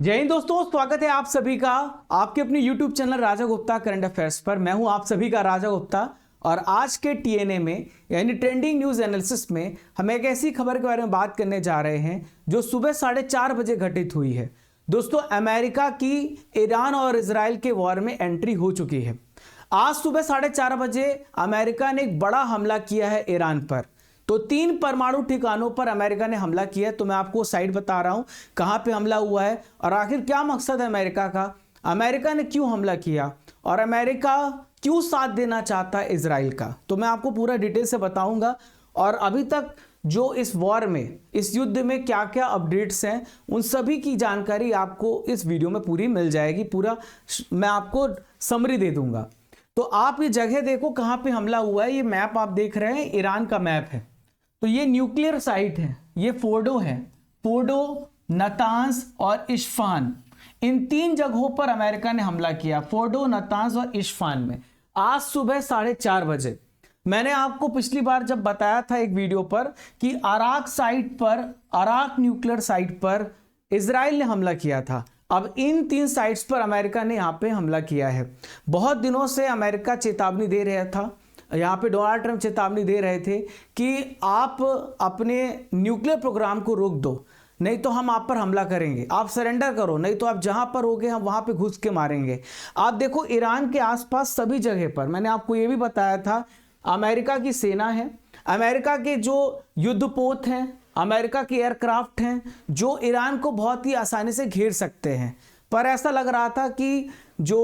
जय हिंद दोस्तों, स्वागत है आप सभी का आपके अपने YouTube चैनल राजा गुप्ता करंट अफेयर्स पर। मैं हूं आप सभी का राजा गुप्ता और आज के TNA में यानी ट्रेंडिंग न्यूज एनालिसिस में हम एक ऐसी खबर के बारे में बात करने जा रहे हैं जो सुबह 4:30 बजे घटित हुई है। दोस्तों, अमेरिका की ईरान और इजराइल के वॉर में एंट्री हो चुकी है। आज सुबह 4:30 बजे अमेरिका ने एक बड़ा हमला किया है ईरान पर। तो 3 परमाणु ठिकानों पर अमेरिका ने हमला किया है। तो मैं आपको साइड बता रहा हूं कहां पे हमला हुआ है और आखिर क्या मकसद है अमेरिका का, अमेरिका ने क्यों हमला किया और अमेरिका क्यों साथ देना चाहता है इजराइल का। तो मैं आपको पूरा डिटेल से बताऊंगा और अभी तक जो इस वॉर में, इस युद्ध में क्या क्या अपडेट्स हैं, उन सभी की जानकारी आपको इस वीडियो में पूरी मिल जाएगी। पूरा मैं आपको समरी दे दूंगा। तो आप ये जगह देखो कहां पे हमला हुआ है। ये मैप आप देख रहे हैं, ईरान का मैप है। तो ये न्यूक्लियर साइट है, ये फोर्डो है, फोर्डो, नतांज और इस्फान। इन 3 जगहों पर अमेरिका ने हमला किया, फोर्डो, नतांज और इस्फान में। आज सुबह 4:30 बजे मैंने आपको पिछली बार जब बताया था एक वीडियो पर कि अराक साइट पर, अराक न्यूक्लियर साइट पर इजराइल ने हमला किया था। अब इन 3 साइट्स पर अमेरिका ने यहां पे हमला किया है। बहुत दिनों से अमेरिका चेतावनी दे रहा था, यहाँ पे डोनाल्ड ट्रंप चेतावनी दे रहे थे कि आप अपने न्यूक्लियर प्रोग्राम को रोक दो, नहीं तो हम आप पर हमला करेंगे, आप सरेंडर करो, नहीं तो आप जहां पर होगे हम वहां पे घुस के मारेंगे। आप देखो ईरान के आसपास सभी जगह पर, मैंने आपको ये भी बताया था, अमेरिका की सेना है, अमेरिका के जो युद्धपोत हैं, अमेरिका के एयरक्राफ्ट हैं जो ईरान को बहुत ही आसानी से घेर सकते हैं। पर ऐसा लग रहा था कि जो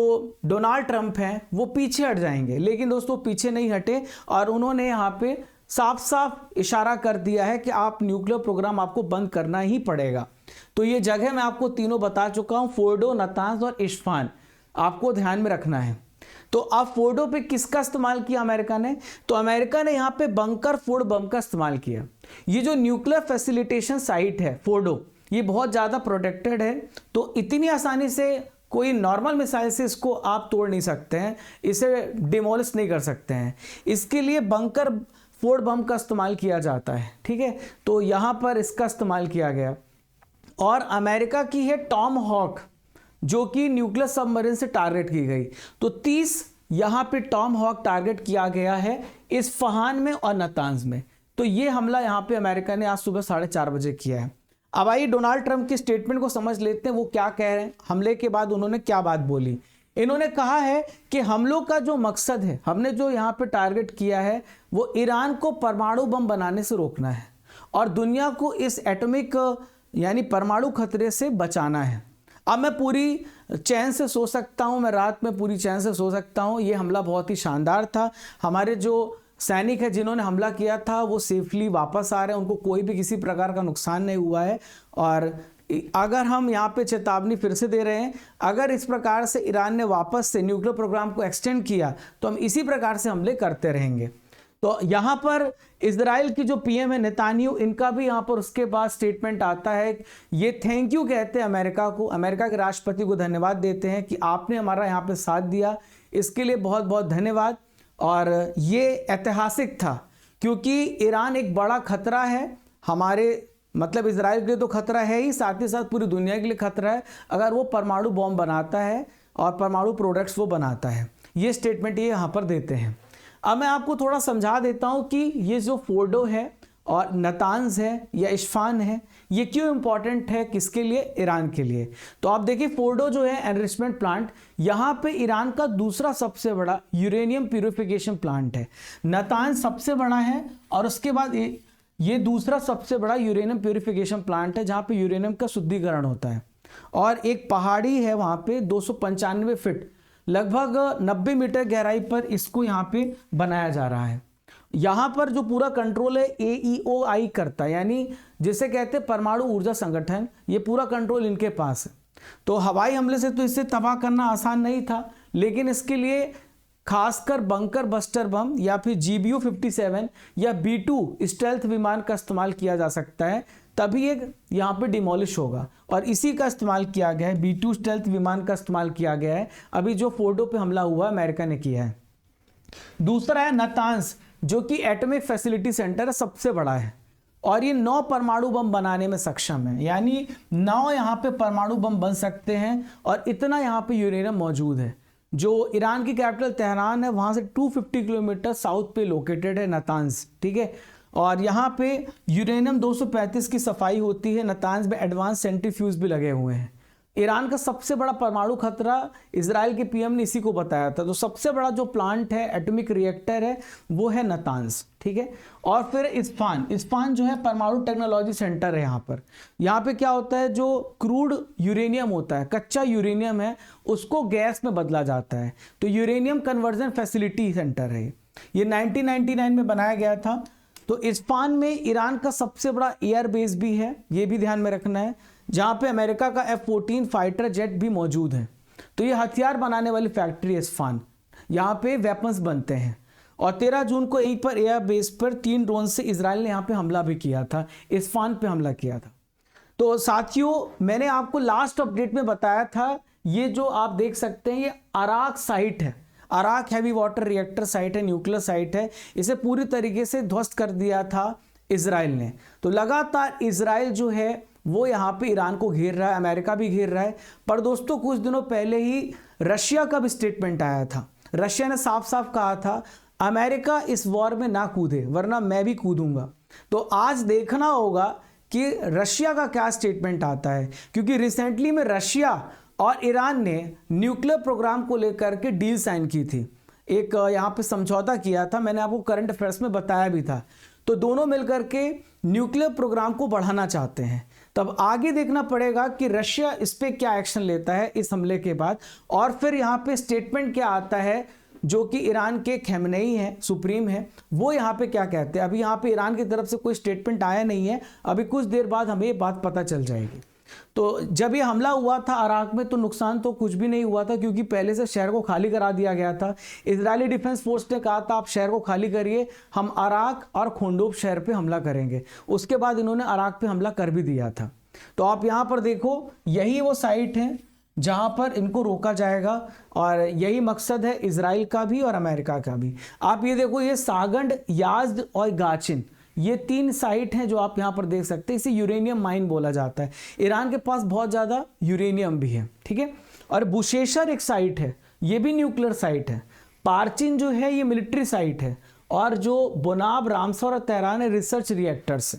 डोनाल्ड ट्रंप हैं वो पीछे हट जाएंगे, लेकिन दोस्तों पीछे नहीं हटे और उन्होंने यहाँ पे साफ साफ इशारा कर दिया है कि आप न्यूक्लियर प्रोग्राम आपको बंद करना ही पड़ेगा। तो ये जगह मैं आपको तीनों बता चुका हूँ, फोर्डो, नतांज और इस्फान, आपको ध्यान में रखना है। तो अब फोर्डो पे किसका इस्तेमाल किया अमेरिका ने? तो अमेरिका ने यहाँ पे बंकर फोर्ड बम का इस्तेमाल किया। ये जो न्यूक्लियर फैसिलिटेशन साइट है फोर्डो, ये बहुत ज़्यादा प्रोटेक्टेड है, तो इतनी आसानी से कोई नॉर्मल मिसाइल से इसको आप तोड़ नहीं सकते हैं, इसे डिमोलिश नहीं कर सकते हैं। इसके लिए बंकर फोर्ड बम का इस्तेमाल किया जाता है, ठीक है। तो यहाँ पर इसका इस्तेमाल किया गया और अमेरिका की है टॉम हॉक जो कि न्यूक्लियर सबमरीन से टारगेट की गई। तो 30 यहाँ पे टॉम हॉक टारगेट किया गया है इस्फहान में और नतांज में। तो ये हमला यहाँ पे अमेरिका ने आज सुबह 4:30 बजे किया है। अब आइए डोनाल्ड ट्रंप की स्टेटमेंट को समझ लेते हैं, वो क्या कह रहे हैं, हमले के बाद उन्होंने क्या बात बोली। इन्होंने कहा है कि हमलों का जो मकसद है, हमने जो यहाँ पे टारगेट किया है वो ईरान को परमाणु बम बनाने से रोकना है और दुनिया को इस एटॉमिक यानी परमाणु खतरे से बचाना है। अब मैं पूरी चैन से सो सकता हूँ, मैं रात में पूरी चैन से सो सकता हूँ। ये हमला बहुत ही शानदार था। हमारे जो सैनिक है जिन्होंने हमला किया था वो सेफली वापस आ रहे हैं, उनको कोई भी किसी प्रकार का नुकसान नहीं हुआ है। और अगर हम यहाँ पे चेतावनी फिर से दे रहे हैं, अगर इस प्रकार से ईरान ने वापस से न्यूक्लियर प्रोग्राम को एक्सटेंड किया तो हम इसी प्रकार से हमले करते रहेंगे। तो यहाँ पर इजराइल की जो पीएम है नेतान्याहू, इनका भी यहाँ पर उसके बाद स्टेटमेंट आता है। ये थैंक यू कहते हैं अमेरिका को, अमेरिका के राष्ट्रपति को धन्यवाद देते हैं कि आपने हमारा यहाँ पे साथ दिया, इसके लिए बहुत बहुत धन्यवाद। और ये ऐतिहासिक था क्योंकि ईरान एक बड़ा खतरा है हमारे, मतलब इजराइल के लिए तो खतरा है ही, साथ ही साथ पूरी दुनिया के लिए खतरा है अगर वो परमाणु बॉम्ब बनाता है और परमाणु प्रोडक्ट्स वो बनाता है। ये स्टेटमेंट ये यहाँ पर देते हैं। अब मैं आपको थोड़ा समझा देता हूँ कि ये जो फोर्डो है और नतांज है या इस्फान है, ये क्यों इंपॉर्टेंट है, किसके लिए? ईरान के लिए। तो आप देखिए फोर्डो जो है एनरिचमेंट प्लांट, यहाँ पे ईरान का दूसरा सबसे बड़ा यूरेनियम प्यूरिफिकेशन प्लांट है। नतांज सबसे बड़ा है और उसके बाद ये दूसरा सबसे बड़ा यूरेनियम प्यूरिफिकेशन प्लांट है जहाँ पे यूरेनियम का शुद्धिकरण होता है। और एक पहाड़ी है वहाँ पे 295 फीट, लगभग 90 मीटर गहराई पर इसको यहाँ पे बनाया जा रहा है। यहाँ पर जो पूरा कंट्रोल है AEOI करता है, यानी जिसे कहते हैं परमाणु ऊर्जा संगठन, ये पूरा कंट्रोल इनके पास है। तो हवाई हमले से तो इसे तबाह करना आसान नहीं था, लेकिन इसके लिए खासकर बंकर बस्टर बम या फिर GBU-57 या B-2 स्टेल्थ विमान का इस्तेमाल किया जा सकता है, तभी एक यहाँ पे डिमोलिश होगा। और इसी का इस्तेमाल किया गया है, B-2 स्टेल्थ विमान का इस्तेमाल किया गया है अभी जो फोर्डो पे हमला हुआ अमेरिका ने किया है। दूसरा है नतांज जो कि एटॉमिक फैसिलिटी सेंटर है, सबसे बड़ा है और ये 9 परमाणु बम बनाने में सक्षम है, यानी 9 यहाँ पे परमाणु बम बन सकते हैं। और इतना यहाँ पे यूरेनियम मौजूद है। जो ईरान की कैपिटल तेहरान है वहाँ से 250 किलोमीटर साउथ पे लोकेटेड है नातांज, ठीक है। और यहाँ पे यूरेनियम 235 की सफाई होती है। नातांज में एडवांस सेंट्रीफ्यूज भी लगे हुए हैं। ईरान का सबसे बड़ा परमाणु खतरा इजराइल के पीएम ने इसी को बताया था। तो सबसे बड़ा जो प्लांट है, एटॉमिक रिएक्टर है, वो है नातांज, ठीक है। और फिर इस्फान जो है परमाणु टेक्नोलॉजी सेंटर है। यहाँ पे क्या होता है, जो क्रूड यूरेनियम होता है, कच्चा यूरेनियम है, उसको गैस में बदला जाता है। तो यूरेनियम कन्वर्जन फैसिलिटी सेंटर है ये 1999 में बनाया गया था। तो इस्फान में ईरान का सबसे बड़ा एयर बेस भी है, ये भी ध्यान में रखना है, जहाँ पे अमेरिका का F-14 फाइटर जेट भी मौजूद है। तो ये हथियार बनाने वाली फैक्ट्री है इस्फान, यहाँ पे वेपन्स बनते हैं। और 13 जून को यहीं पर एयर बेस पर 3 ड्रोन से इजराइल ने यहाँ पे हमला भी किया था, इस्फान पे हमला किया था। तो साथियों, मैंने आपको लास्ट अपडेट में बताया था, ये जो आप देख सकते हैं ये अराक साइट है, अराक हैवी वाटर रिएक्टर साइट है, न्यूक्लियर साइट है। इसे पूरी तरीके से ध्वस्त कर दिया था इजराइल ने। तो लगातार इजराइल जो है वो यहाँ पे ईरान को घेर रहा है, अमेरिका भी घेर रहा है। पर दोस्तों, कुछ दिनों पहले ही रशिया का भी स्टेटमेंट आया था। रशिया ने साफ साफ कहा था अमेरिका इस वॉर में ना कूदे वरना मैं भी कूदूंगा। तो आज देखना होगा कि रशिया का क्या स्टेटमेंट आता है, क्योंकि रिसेंटली में रशिया और ईरान ने न्यूक्लियर प्रोग्राम को लेकर के डील साइन की थी, एक यहाँ पे समझौता किया था। मैंने आपको करंट अफेयर्स में बताया भी था। तो दोनों मिलकर के न्यूक्लियर प्रोग्राम को बढ़ाना चाहते हैं। तब आगे देखना पड़ेगा कि रशिया इस पे क्या एक्शन लेता है इस हमले के बाद। और फिर यहाँ पे स्टेटमेंट क्या आता है, जो कि ईरान के खमेनेई है, सुप्रीम है, वो यहाँ पे क्या कहते हैं। अभी यहाँ पे ईरान की तरफ से कोई स्टेटमेंट आया नहीं है, अभी कुछ देर बाद हमें ये बात पता चल जाएगी। तो जब ये हमला हुआ था अराक में, तो नुकसान तो कुछ भी नहीं हुआ था, क्योंकि पहले से शहर को खाली करा दिया गया था। इजरायली डिफेंस फोर्स ने कहा था आप शहर को खाली करिए, हम अराक और खोंडोब शहर पे हमला करेंगे। उसके बाद इन्होंने अराक पे हमला कर भी दिया था। तो आप यहाँ पर देखो, यही वो साइट है जहाँ पर इनको रोका जाएगा, और यही मकसद है इजराइल का भी और अमेरिका का भी। आप ये देखो, ये सागंड, याज्द और गाचिन, ये 3 साइट हैं जो आप यहाँ पर देख सकते हैं। इसे यूरेनियम माइन बोला जाता है। ईरान के पास बहुत ज़्यादा यूरेनियम भी है, ठीक है। और बुशेशर एक साइट है, ये भी न्यूक्लियर साइट है। पार्चिन जो है ये मिलिट्री साइट है। और जो बोनाब, रामसर और तेहरान है रिसर्च रिएक्टर्स।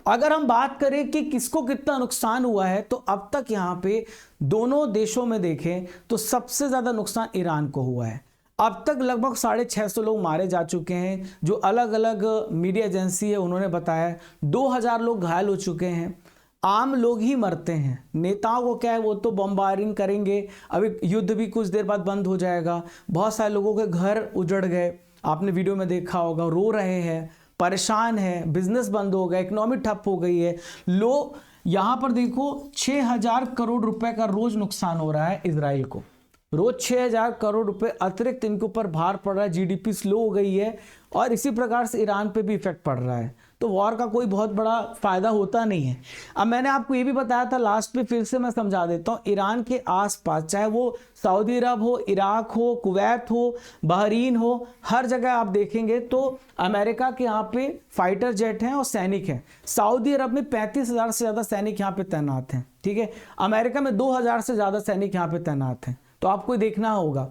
अगर हम बात करें कि किसको कितना नुकसान हुआ है, तो अब तक यहाँ पे दोनों देशों में देखें तो सबसे ज़्यादा नुकसान ईरान को हुआ है। अब तक लगभग 650 लोग मारे जा चुके हैं, जो अलग अलग मीडिया एजेंसी है उन्होंने बताया। 2000 लोग घायल हो चुके हैं। आम लोग ही मरते हैं, नेताओं को क्या है, वो तो बम्बारिंग करेंगे। अभी युद्ध भी कुछ देर बाद बंद हो जाएगा। बहुत सारे लोगों के घर उजड़ गए, आपने वीडियो में देखा होगा, रो रहे हैं, परेशान है, बिजनेस बंद हो गया, इकोनॉमी ठप हो गई है। लोग यहाँ पर देखो 6000 करोड़ रुपए का रोज नुकसान हो रहा है इजराइल को। रोज 6000 करोड़ रुपए अतिरिक्त इनके ऊपर भार पड़ रहा है। जीडीपी स्लो हो गई है, और इसी प्रकार से ईरान पे भी इफेक्ट पड़ रहा है। तो वॉर का कोई बहुत बड़ा फायदा होता नहीं है। अब मैंने आपको ये भी बताया था लास्ट में, फिर से मैं समझा देता हूँ। ईरान के आसपास, चाहे वो सऊदी अरब हो, इराक हो, कुवैत हो, बहरीन हो, हर जगह आप देखेंगे तो अमेरिका के यहाँ पे फाइटर जेट हैं और सैनिक हैं। सऊदी अरब में 35,000 से ज़्यादा सैनिक यहाँ पे तैनात हैं, ठीक है। अमेरिका में 2000 से ज़्यादा सैनिक यहाँ पे तैनात हैं। तो आपको देखना होगा।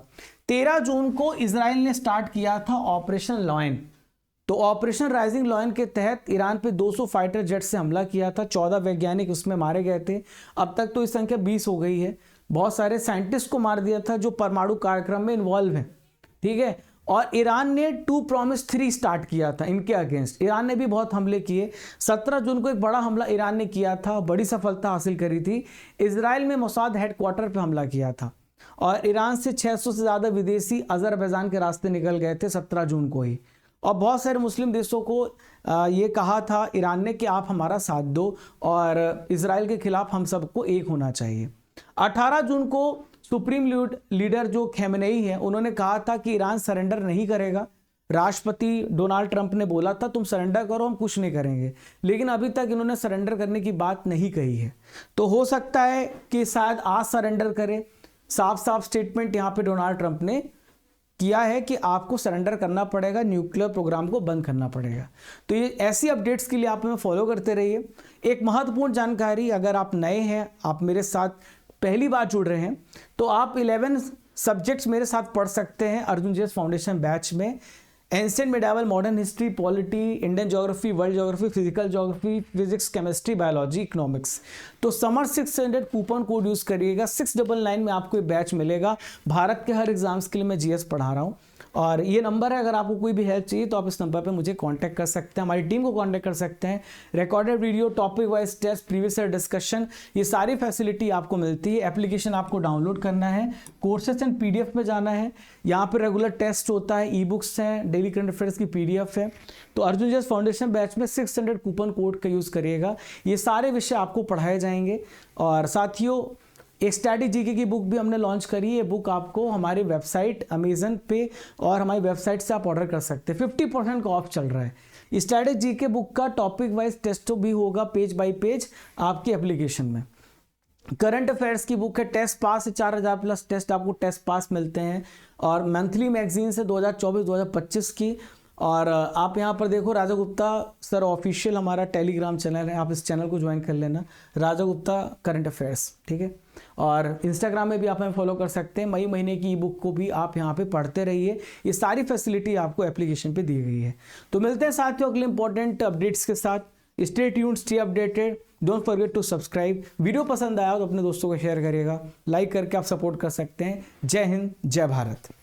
13 जून को इजराइल ने स्टार्ट किया था ऑपरेशन लॉयन। तो ऑपरेशन राइजिंग लॉयन के तहत ईरान पे 200 फाइटर जेट से हमला किया था। 14 वैज्ञानिक उसमें मारे गए थे। अब तक तो इस संख्या 20 हो गई है। बहुत सारे साइंटिस्ट को मार दिया था जो परमाणु कार्यक्रम में इन्वॉल्व हैं, ठीक है। और ईरान ने 2 प्रॉमिस 3 स्टार्ट किया था इनके अगेंस्ट। ईरान ने भी बहुत हमले किए। 17 जून को एक बड़ा हमला ईरान ने किया था, बड़ी सफलता हासिल करी थी। इजराइल में मोसाद हेडक्वार्टर पर हमला किया था, और ईरान से 600 से ज़्यादा विदेशी अजरबैजान के रास्ते निकल गए थे 17 जून को ही। और बहुत सारे मुस्लिम देशों को ये कहा था ईरान ने कि आप हमारा साथ दो, और इजराइल के खिलाफ हम सबको एक होना चाहिए। 18 जून को सुप्रीम लीडर जो खमेनेई है, उन्होंने कहा था कि ईरान सरेंडर नहीं करेगा। राष्ट्रपति डोनाल्ड ट्रंप ने बोला था तुम सरेंडर करो, हम कुछ नहीं करेंगे। लेकिन अभी तक इन्होंने सरेंडर करने की बात नहीं कही है। तो हो सकता है कि शायद आज सरेंडर करे। साफ साफ स्टेटमेंट यहाँ पे डोनाल्ड ट्रंप ने किया है कि आपको सरेंडर करना पड़ेगा, न्यूक्लियर प्रोग्राम को बंद करना पड़ेगा। तो ये ऐसी अपडेट्स के लिए आप हमें फॉलो करते रहिए। एक महत्वपूर्ण जानकारी, अगर आप नए हैं, आप मेरे साथ पहली बार जुड़ रहे हैं, तो आप 11 सब्जेक्ट्स मेरे साथ पढ़ सकते हैं अर्जुन जीएस फाउंडेशन बैच में। Ancient medieval, modern history, polity, Indian geography, world geography, physical geography, physics, chemistry, biology, economics. तो समर 600 कूपन कोड यूज़ करिएगा। 699 में आपको ये बैच मिलेगा। भारत के हर एग्जाम्स के लिए मैं जीएस पढ़ा रहा हूँ, और ये नंबर है, अगर आपको कोई भी हेल्प चाहिए तो आप इस नंबर पे मुझे कांटेक्ट कर सकते हैं, हमारी टीम को कांटेक्ट कर सकते हैं। Recorded video, topic wise test, previous year discussion, ये सारी फैसिलिटी आपको मिलती है। एप्लीकेशन आपको डाउनलोड करना है, कोर्सेज एंड पीडीएफ में जाना है। यहाँ पे रेगुलर टेस्ट होता है, ई बुक्स हैं, डेली करंट अफेयर्स की पीडीएफ है। तो अर्जुन जीएस फाउंडेशन बैच में 600 कूपन कोड का यूज़ करिएगा। ये सारे विषय आपको पढ़ाए जाएंगे। और साथियों, एक स्टैटिक जीके की बुक भी हमने लॉन्च करी है। ये बुक आपको हमारी वेबसाइट अमेजन पे और हमारी वेबसाइट से आप ऑर्डर कर सकते हैं। 50% का ऑफ चल रहा है। स्टैटिक जीके बुक का टॉपिक वाइज टेस्ट भी होगा, पेज बाय पेज आपकी एप्लीकेशन में। करंट अफेयर्स की बुक है, टेस्ट पास है, 4000 प्लस टेस्ट आपको टेस्ट पास मिलते हैं। और मंथली मैगजीन से 2024-2025 की। और आप यहाँ पर देखो, राजा गुप्ता सर ऑफिशियल हमारा टेलीग्राम चैनल है, आप इस चैनल को ज्वाइन कर लेना, राजा गुप्ता करंट अफेयर्स, ठीक है। और इंस्टाग्राम में भी आप हमें फॉलो कर सकते हैं। मई महीने की ई बुक को भी आप यहाँ पे पढ़ते रहिए। ये सारी फैसिलिटी आपको एप्लीकेशन पे दी गई है। तो मिलते हैं साथियों अगले इंपॉर्टेंट अपडेट्स के साथ। Stay tuned, stay updated, don't forget to subscribe. Video पसंद आया तो अपने दोस्तों को शेयर करिएगा, लाइक करके आप सपोर्ट कर सकते हैं। जय हिंद, जय भारत।